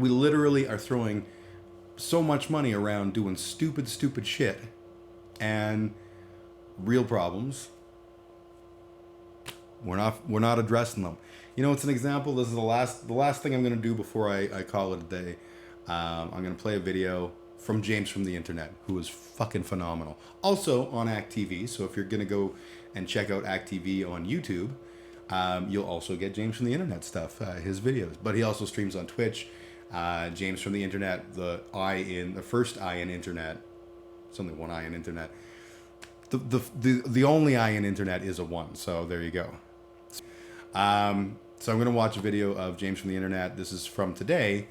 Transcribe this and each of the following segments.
We literally are throwing so much money around doing stupid shit, and real problems, we're not addressing them. You know, it's an example. This is the last thing I'm going to do before I call it a day. I'm going to play a video from James from the Internet, who is fucking phenomenal. Also on Act TV. So if you're going to go and check out Act TV on YouTube, you'll also get James from the Internet stuff, his videos. But he also streams on Twitch. James from the Internet, the first I in Internet. It's only one I in Internet. The only I in Internet is a 1. So there you go. So I'm going to watch a video of James from the Internet. This is from today,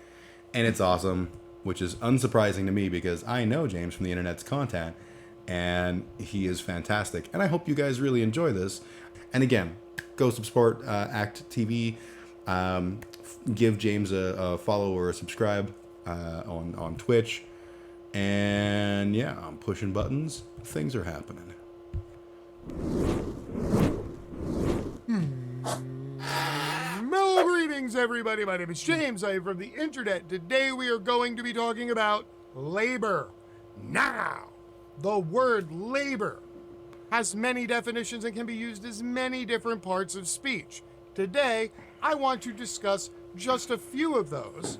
and it's awesome, which is unsurprising to me because I know James from the Internet's content, and he is fantastic. And I hope you guys really enjoy this. And again, go support Act TV. Give James a follow or a subscribe on Twitch. And yeah, I'm pushing buttons. Things are happening. Greetings, everybody. My name is James. I am from the Internet. Today we are going to be talking about labor. Now, the word labor has many definitions and can be used as many different parts of speech. Today, I want to discuss just a few of those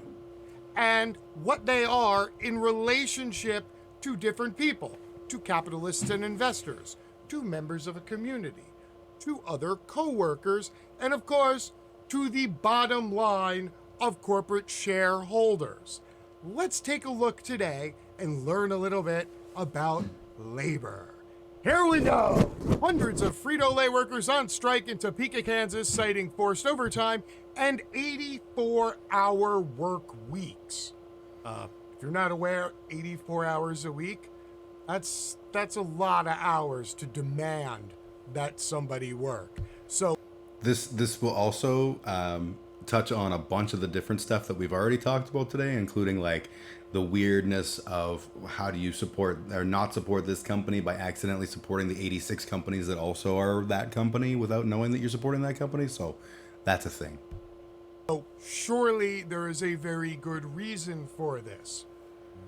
and what they are in relationship to different people, to capitalists and investors, to members of a community, to other co-workers, and of course, to the bottom line of corporate shareholders. Let's take a look today and learn a little bit about labor. Here we go! Hundreds of Frito Lay workers on strike in Topeka, Kansas, citing forced overtime and 84-hour work weeks. If you're not aware, 84 hours a week, that's a lot of hours to demand that somebody work. So This will also touch on a bunch of the different stuff that we've already talked about today, including like the weirdness of how do you support or not support this company by accidentally supporting the 86 companies that also are that company without knowing that you're supporting that company. So that's a thing. So surely there is a very good reason for this,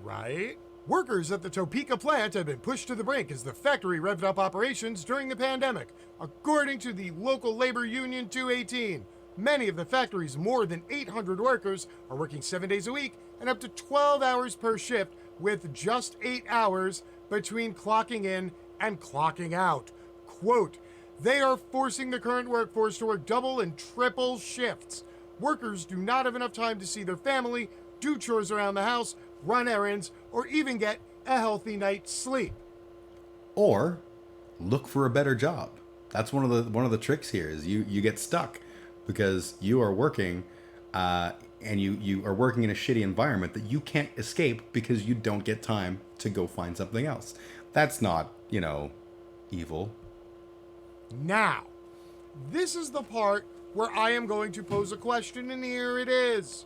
right? Workers at the Topeka plant have been pushed to the brink as the factory revved up operations during the pandemic. According to the local labor union 218, many of the factory's more than 800 workers are working 7 days a week and up to 12 hours per shift, with just 8 hours between clocking in and clocking out. Quote, they are forcing the current workforce to work double and triple shifts. Workers do not have enough time to see their family, do chores around the house, run errands, or even get a healthy night's sleep. Or look for a better job. That's one of the tricks here is you get stuck because you are working and you are working in a shitty environment that you can't escape because you don't get time to go find something else. That's not, evil. Now, this is the part where I am going to pose a question, and here it is.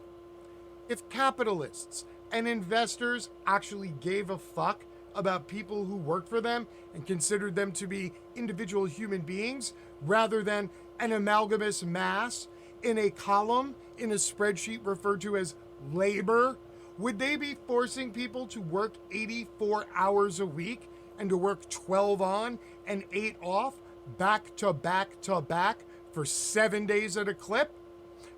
If capitalists and investors actually gave a fuck about people who work for them and considered them to be individual human beings rather than an amalgamous mass in a column in a spreadsheet referred to as labor, would they be forcing people to work 84 hours a week and to work 12 on and 8 off, back to back to back for 7 days at a clip?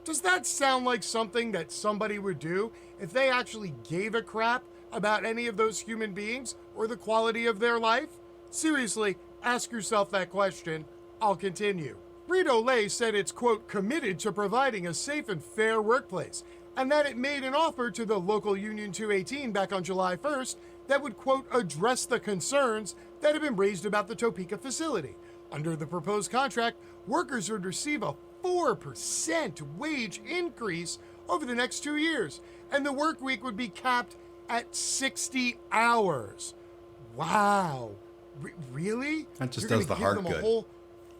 Does that sound like something that somebody would do if they actually gave a crap about any of those human beings or the quality of their life? Seriously, ask yourself that question. I'll continue. Frito Lay said it's, quote, committed to providing a safe and fair workplace, and that it made an offer to the local Union 218 back on July 1st that would, quote, address the concerns that have been raised about the Topeka facility. Under the proposed contract, workers would receive a 4% wage increase over the next 2 years, and the work week would be capped at 60 hours. Wow. Really? That just You're does the gonna heart give them good. a whole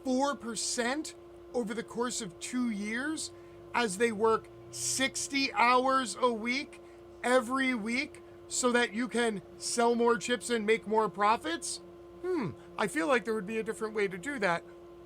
4% over the course of 2 years as they work 60 hours a week every week so that you can sell more chips and make more profits? I feel like there would be a different way to do that.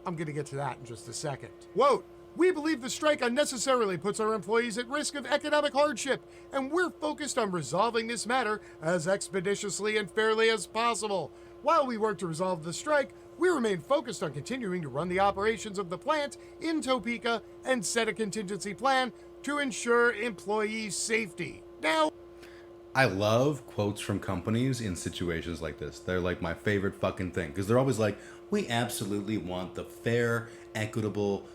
I'm going to get to that in just a second. Quote, We believe the strike unnecessarily puts our employees at risk of economic hardship, and we're focused on resolving this matter as expeditiously and fairly as possible. While we work to resolve the strike, we remain focused on continuing to run the operations of the plant in Topeka and set a contingency plan to ensure employee safety. Now, I love quotes from companies in situations like this. They're like my favorite fucking thing because they're always like, we absolutely want the fair, equitable,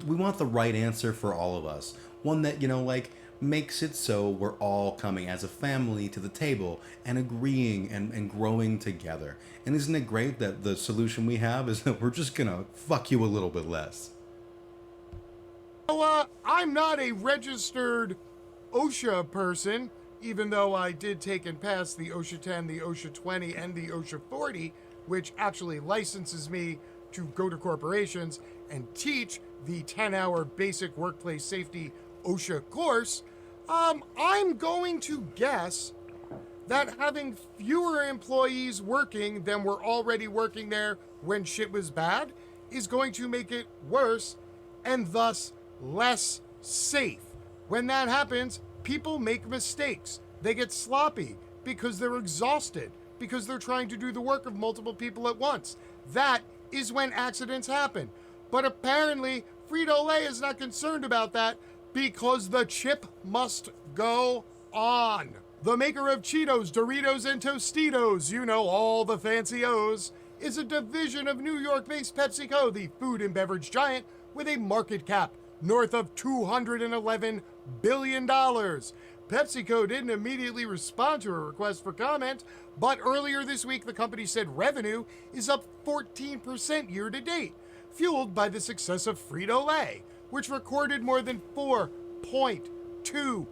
we want the right answer for all of us. One that, like, makes it so we're all coming as a family to the table and agreeing and growing together. And isn't it great that the solution we have is that we're just gonna fuck you a little bit less? I'm not a registered OSHA person, even though I did take and pass the OSHA 10, the OSHA 20, and the OSHA 40, which actually licenses me to go to corporations and teach the 10-hour basic workplace safety OSHA course. I'm going to guess that having fewer employees working than were already working there when shit was bad is going to make it worse and thus less safe. When that happens, people make mistakes. They get sloppy because they're exhausted, because they're trying to do the work of multiple people at once. That is when accidents happen. But apparently, Frito Lay is not concerned about that because the chip must go on. The maker of Cheetos, Doritos, and Tostitos, all the fancy O's, is a division of New York-based Pepsico, the food and beverage giant with a market cap north of $211 billion. PepsiCo didn't immediately respond to a request for comment, but earlier this week the company said revenue is up 14% year to date, fueled by the success of Frito Lay, which recorded more than $4.2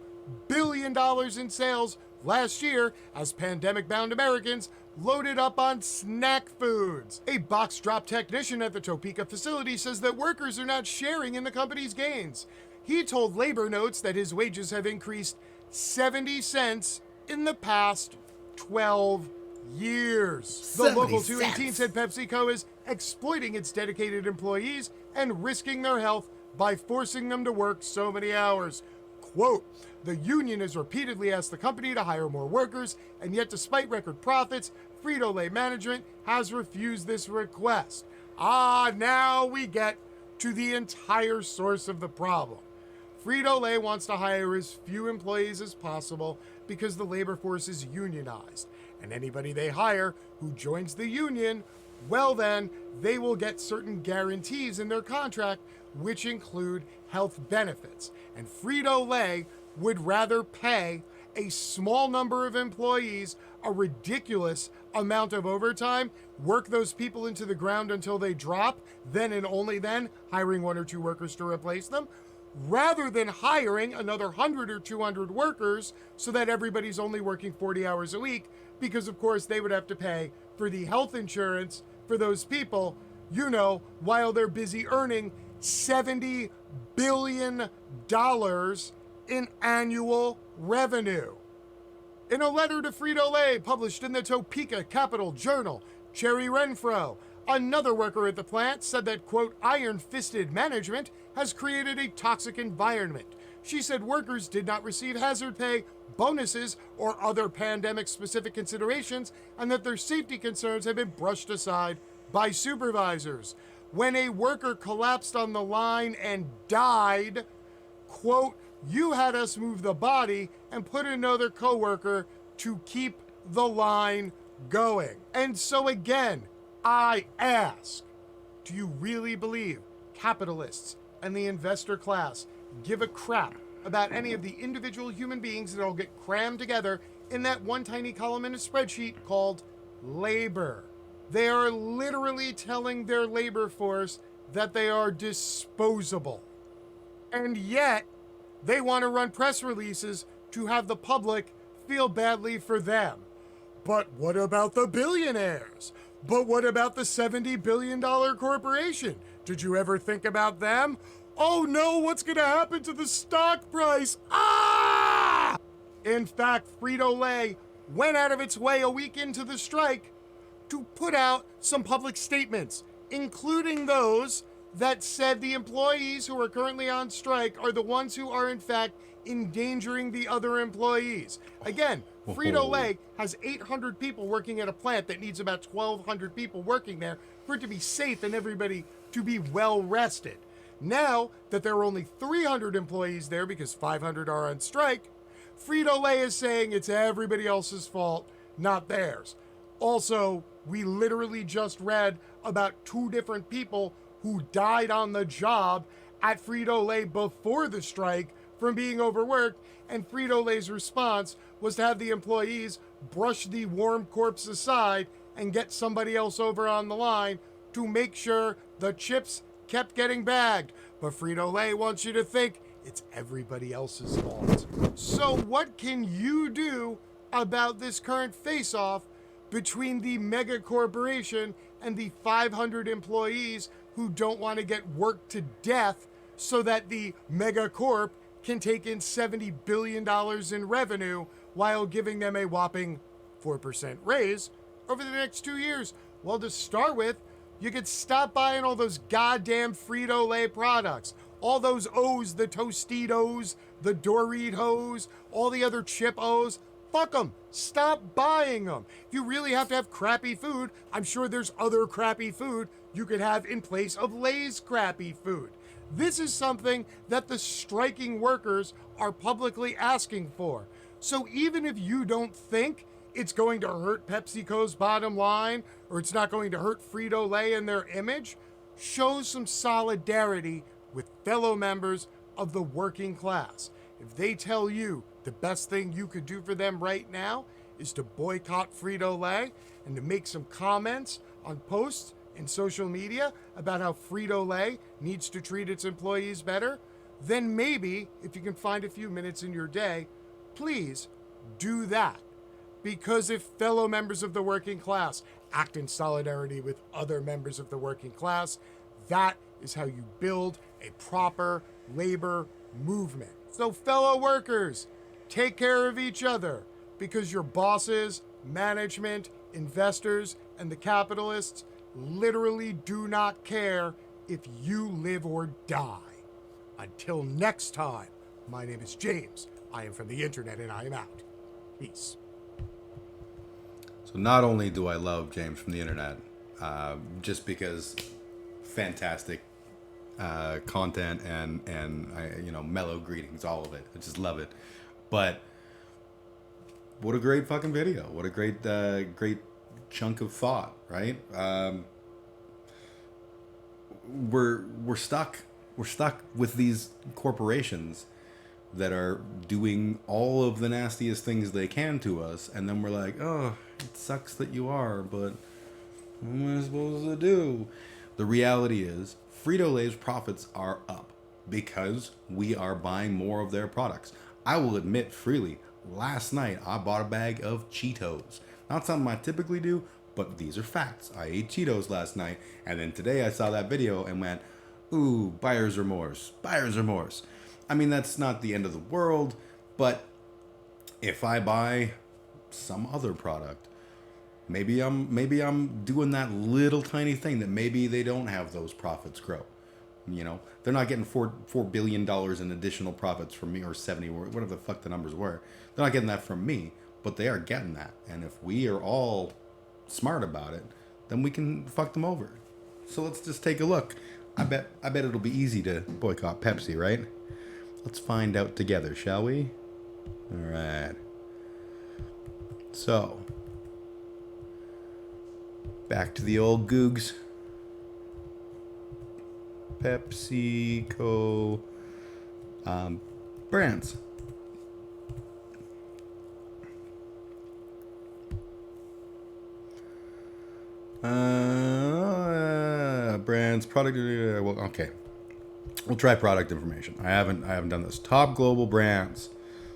billion in sales last year as pandemic-bound Americans loaded up on snack foods. A box drop technician at the Topeka facility says that workers are not sharing in the company's gains. He told Labor Notes that his wages have increased 70 cents in the past 12 years. The local 218 said PepsiCo is exploiting its dedicated employees and risking their health by forcing them to work so many hours. Quote, the union has repeatedly asked the company to hire more workers, and yet despite record profits, Frito Lay management has refused this request. Now we get to the entire source of the problem. Frito Lay wants to hire as few employees as possible because the labor force is unionized, and anybody they hire who joins the union, well then, they will get certain guarantees in their contract, which include health benefits. And Frito Lay would rather pay a small number of employees a ridiculous amount of overtime, work those people into the ground until they drop, then and only then hiring 1 or 2 workers to replace them, rather than hiring another 100 or 200 workers so that everybody's only working 40 hours a week, because of course they would have to pay for the health insurance for those people, while they're busy earning $70 billion in annual revenue. In a letter to Frito Lay published in the Topeka Capital Journal, Cherry Renfro, another worker at the plant, said that, quote, iron-fisted management has created a toxic environment. She said workers did not receive hazard pay, bonuses, or other pandemic-specific considerations, and that their safety concerns have been brushed aside by supervisors. When a worker collapsed on the line and died, quote, you had us move the body and put another coworker to keep the line going. And so again, I ask, do you really believe capitalists and the investor class give a crap about any of the individual human beings that all get crammed together in that one tiny column in a spreadsheet called labor? They are literally telling their labor force that they are disposable. And yet, they want to run press releases to have the public feel badly for them. But what about the billionaires? But what about the $70 billion corporation? Did you ever think about them? Oh no, what's going to happen to the stock price? Ah! In fact, Frito Lay went out of its way a week into the strike to put out some public statements, including those that said the employees who are currently on strike are the ones who are in fact endangering the other employees. Again, Frito Lay has 800 people working at a plant that needs about 1,200 people working there for it to be safe and everybody to be well rested. Now that there are only 300 employees there because 500 are on strike, Frito Lay is saying it's everybody else's fault, not theirs. Also, we literally just read about 2 different people who died on the job at Frito Lay before the strike from being overworked, and Frito Lay's response was to have the employees brush the warm corpse aside and get somebody else over on the line to make sure the chips kept getting bagged. But Frito Lay wants you to think it's everybody else's fault. So what can you do about this current face-off between the mega corporation and the 500 employees who don't want to get worked to death so that the mega corp can take in $70 billion in revenue while giving them a whopping 4% raise over the next 2 years? Well, to start with, you could stop buying all those goddamn Frito Lay products. All those O's, the Tostitos, the Doritos, all the other chip O's. Fuck them. Stop buying them. If you really have to have crappy food, I'm sure there's other crappy food you could have in place of Lay's crappy food. This is something that the striking workers are publicly asking for. So even if you don't think it's going to hurt PepsiCo's bottom line, or it's not going to hurt Frito Lay and their image, show some solidarity with fellow members of the working class. If they tell you the best thing you could do for them right now is to boycott Frito Lay and to make some comments on posts in social media about how Frito Lay needs to treat its employees better, then maybe, if you can find a few minutes in your day, please do that. Because if fellow members of the working class act in solidarity with other members of the working class, that is how you build a proper labor movement. So fellow workers, take care of each other, because your bosses, management, investors, and the capitalists literally do not care if you live or die. Until next time, my name is James. I am from the internet and I am out. Peace. So not only do I love James from the internet, just because fantastic content and mellow greetings, all of it. I just love it. But what a great fucking video! What a great chunk of thought, right? We're stuck with these corporations that are doing all of the nastiest things they can to us, and then we're like, oh, it sucks that you are, but what am I supposed to do? The reality is, Frito Lay's profits are up because we are buying more of their products. I will admit freely, last night I bought a bag of Cheetos. Not something I typically do, but these are facts. I ate Cheetos last night, and then today I saw that video and went, ooh, buyer's remorse, buyer's remorse. I mean, that's not the end of the world, but if I buy some other product, maybe I'm doing that little tiny thing that maybe they don't have those profits grow. You know, they're not getting $4 billion in additional profits from me, or 70, or whatever the fuck the numbers were. They're not getting that from me, but they are getting that. And if we are all smart about it, then we can fuck them over. So let's just take a look. I bet it'll be easy to boycott Pepsi, right? Let's find out together, shall we? All right. So, back to the old Googs. Pepsico brands. Brands, product. Well, okay. We'll try product information. I haven't done this. Top global brands.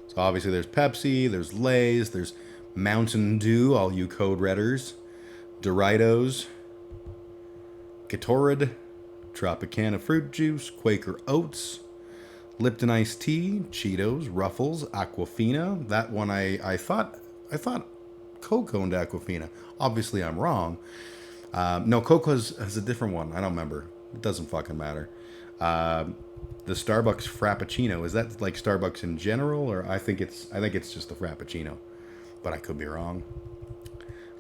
So obviously there's Pepsi, there's Lay's, there's Mountain Dew, all you code redders, Doritos, Gatorade, Tropicana fruit juice, Quaker Oats, Lipton iced tea, Cheetos, Ruffles, Aquafina. That one I thought Coke owned Aquafina. Obviously I'm wrong. No, Coke has a different one. I don't remember. It doesn't fucking matter. The Starbucks Frappuccino, is that like Starbucks in general, or I think it's just the Frappuccino, but I could be wrong.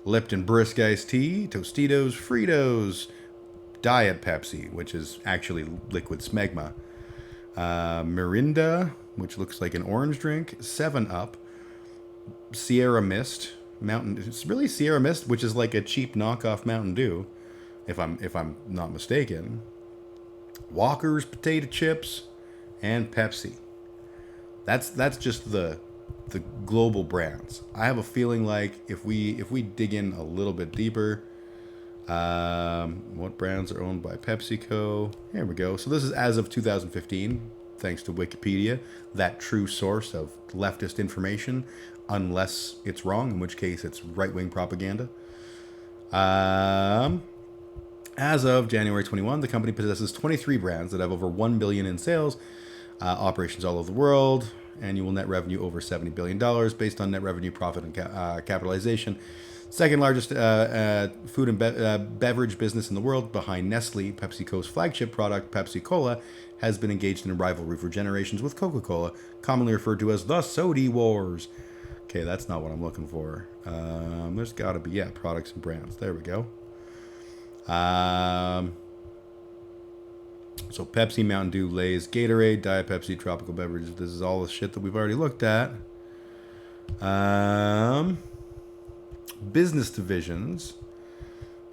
Lipton Brisk Iced Tea, Tostitos, Fritos, Diet Pepsi, which is actually liquid smegma, Mirinda, which looks like an orange drink, 7 Up, Sierra Mist, Mountain. It's really Sierra Mist, which is like a cheap knockoff Mountain Dew, if I'm not mistaken. Walker's potato chips, and Pepsi. That's just the global brands. I have a feeling like if we dig in a little bit deeper, what brands are owned by PepsiCo? Here we go. So this is as of 2015, thanks to Wikipedia, that true source of leftist information, unless it's wrong, in which case it's right-wing propaganda. As of January 21, the company possesses 23 brands that have over $1 billion in sales, operations all over the world, annual net revenue over $70 billion based on net revenue, profit, and capitalization. Second largest food and beverage business in the world, behind Nestle. PepsiCo's flagship product, Pepsi Cola, has been engaged in a rivalry for generations with Coca-Cola, commonly referred to as the Sody Wars. Okay, that's not what I'm looking for. There's got to be, products and brands. There we go. So Pepsi, Mountain Dew, Lay's, Gatorade, Diet Pepsi, tropical beverages. This is all the shit that we've already looked at. Business divisions.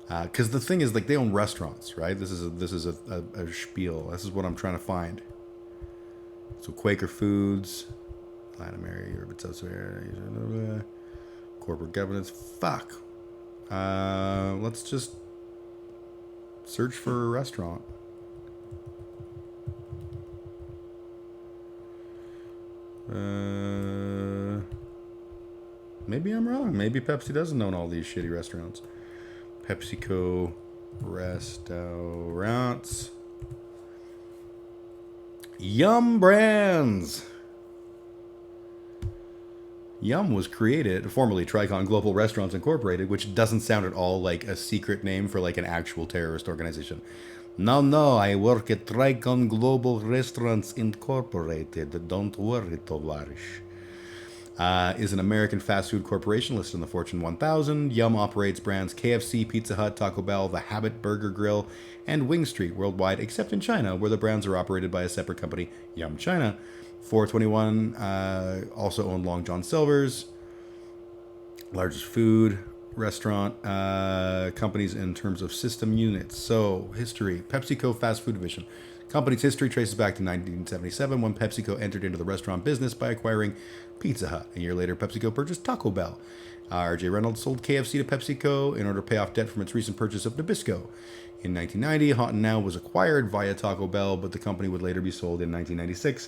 Because the thing is, like, they own restaurants, right? This is a spiel. This is what I'm trying to find. So Quaker Foods, Latin America, Europe, South America, corporate governance. Fuck. Let's just search for a restaurant. Maybe I'm wrong. Maybe Pepsi doesn't own all these shitty restaurants. PepsiCo restaurants. Yum Brands. Yum was created, formerly Tricon Global Restaurants Incorporated, which doesn't sound at all like a secret name for like an actual terrorist organization. No, I work at Tricon Global Restaurants Incorporated. Don't worry, Tovarish. Is an American fast food corporation listed in the Fortune 1000. Yum operates brands KFC, Pizza Hut, Taco Bell, The Habit Burger Grill, and Wing Street worldwide, except in China, where the brands are operated by a separate company, Yum China. 421 also owned Long John Silver's, largest food restaurant companies in terms of system units. So, history. PepsiCo fast food division. Company's history traces back to 1977 when PepsiCo entered into the restaurant business by acquiring Pizza Hut. A year later, PepsiCo purchased Taco Bell. R.J. Reynolds sold KFC to PepsiCo in order to pay off debt from its recent purchase of Nabisco. In 1990, Hot and Now was acquired via Taco Bell, but the company would later be sold in 1996.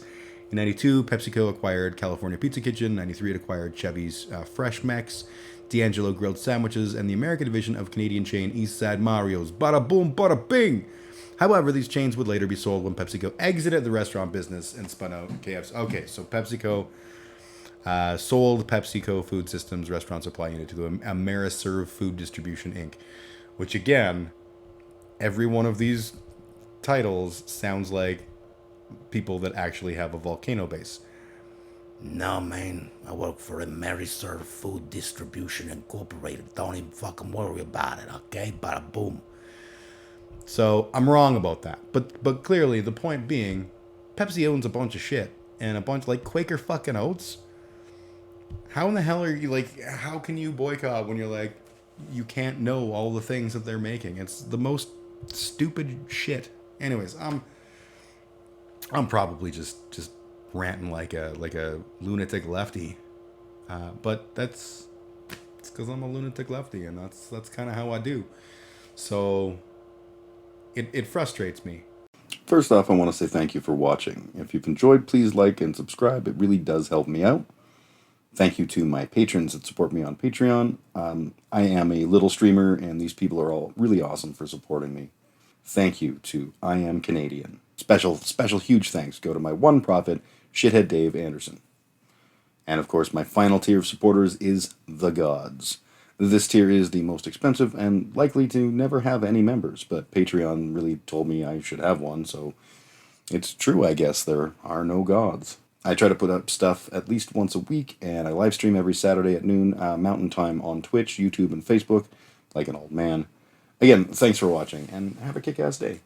In 92, PepsiCo acquired California Pizza Kitchen. 93, it acquired Chevy's Fresh Mex, D'Angelo Grilled Sandwiches, and the American division of Canadian chain Eastside Mario's. Bada boom, bada bing! However, these chains would later be sold when PepsiCo exited the restaurant business and spun out KFC. Okay, so PepsiCo sold PepsiCo Food Systems Restaurant Supply Unit to Ameriserve Food Distribution, Inc., which, again, every one of these titles sounds like people that actually have a volcano base. No, man, I work for Ameriserve Food Distribution Incorporated. Don't even fucking worry about it, okay? Bada boom. So I'm wrong about that. But clearly, the point being, Pepsi owns a bunch of shit. And a bunch like Quaker fucking Oats. How in the hell are you like, how can you boycott when you're like, you can't know all the things that they're making? It's the most stupid shit. Anyways, I'm probably just ranting like a lunatic lefty. But it's because I'm a lunatic lefty, and that's kind of how I do. So it frustrates me. First off, I want to say thank you for watching. If you've enjoyed, please like and subscribe. It really does help me out. Thank you to my patrons that support me on Patreon. I am a little streamer, and these people are all really awesome for supporting me. Thank you to I Am Canadian. Special huge thanks go to my one prophet, Shithead Dave Anderson. And of course, my final tier of supporters is the gods. This tier is the most expensive and likely to never have any members, but Patreon really told me I should have one, so it's true, I guess. There are no gods. I try to put up stuff at least once a week, and I live stream every Saturday at noon Mountain Time on Twitch, YouTube, and Facebook, like an old man. Again, thanks for watching, and have a kick-ass day.